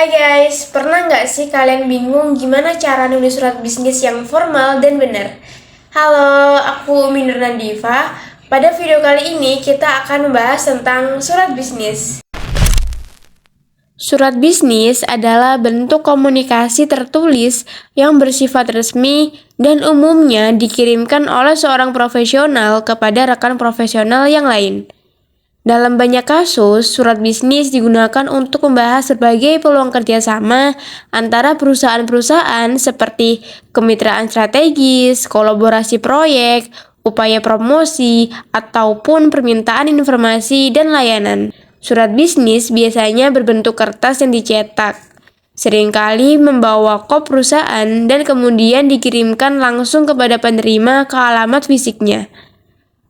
Hai guys, pernah nggak sih kalian bingung gimana cara nulis surat bisnis yang formal dan benar? Halo, aku Minur Nandiva. Pada video kali ini kita akan membahas tentang surat bisnis. Surat bisnis adalah bentuk komunikasi tertulis yang bersifat resmi dan umumnya dikirimkan oleh seorang profesional kepada rekan profesional yang lain. Dalam banyak kasus, surat bisnis digunakan untuk membahas berbagai peluang kerjasama antara perusahaan-perusahaan seperti kemitraan strategis, kolaborasi proyek, upaya promosi, ataupun permintaan informasi dan layanan. Surat bisnis biasanya berbentuk kertas yang dicetak, seringkali membawa kop perusahaan dan kemudian dikirimkan langsung kepada penerima ke alamat fisiknya.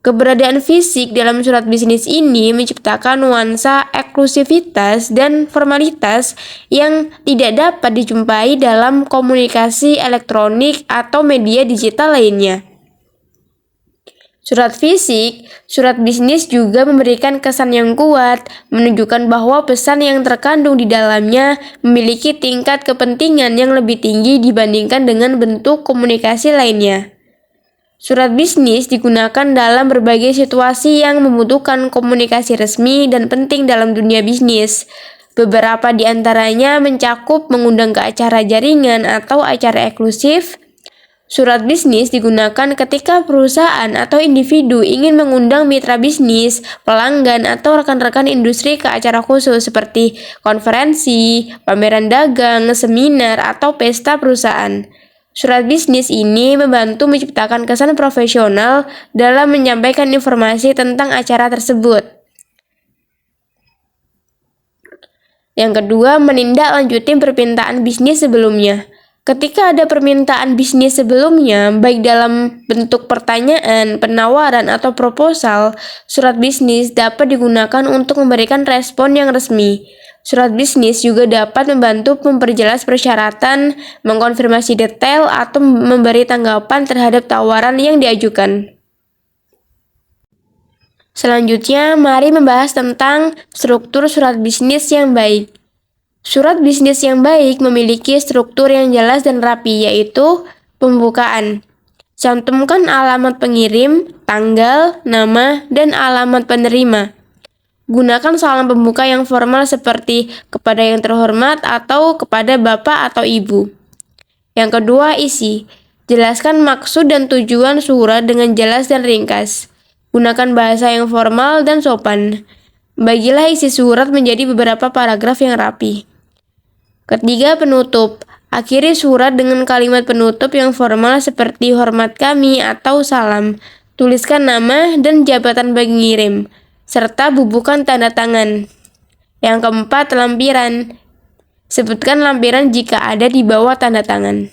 Keberadaan fisik dalam surat bisnis ini menciptakan nuansa eksklusivitas dan formalitas yang tidak dapat dijumpai dalam komunikasi elektronik atau media digital lainnya. Surat fisik, surat bisnis juga memberikan kesan yang kuat, menunjukkan bahwa pesan yang terkandung di dalamnya memiliki tingkat kepentingan yang lebih tinggi dibandingkan dengan bentuk komunikasi lainnya. Surat bisnis digunakan dalam berbagai situasi yang membutuhkan komunikasi resmi dan penting dalam dunia bisnis. Beberapa di antaranya mencakup mengundang ke acara jaringan atau acara eksklusif. Surat bisnis digunakan ketika perusahaan atau individu ingin mengundang mitra bisnis, pelanggan, atau rekan-rekan industri ke acara khusus seperti konferensi, pameran dagang, seminar, atau pesta perusahaan. Surat bisnis ini membantu menciptakan kesan profesional dalam menyampaikan informasi tentang acara tersebut. Yang kedua, menindaklanjuti permintaan bisnis sebelumnya. Ketika ada permintaan bisnis sebelumnya, baik dalam bentuk pertanyaan, penawaran, atau proposal, surat bisnis dapat digunakan untuk memberikan respon yang resmi. Surat bisnis juga dapat membantu memperjelas persyaratan, mengkonfirmasi detail, atau memberi tanggapan terhadap tawaran yang diajukan. Selanjutnya, mari membahas tentang struktur surat bisnis yang baik. Surat bisnis yang baik memiliki struktur yang jelas dan rapi, yaitu pembukaan. Cantumkan alamat pengirim, tanggal, nama, dan alamat penerima. Gunakan salam pembuka yang formal seperti kepada yang terhormat atau kepada bapak atau ibu. Yang kedua, isi. Jelaskan maksud dan tujuan surat dengan jelas dan ringkas. Gunakan bahasa yang formal dan sopan. Bagilah isi surat menjadi beberapa paragraf yang rapi. Ketiga, penutup. Akhiri surat dengan kalimat penutup yang formal seperti hormat kami atau salam. Tuliskan nama dan jabatan pengirim, serta bubukan tanda tangan. Yang keempat, lampiran. Sebutkan lampiran jika ada di bawah tanda tangan.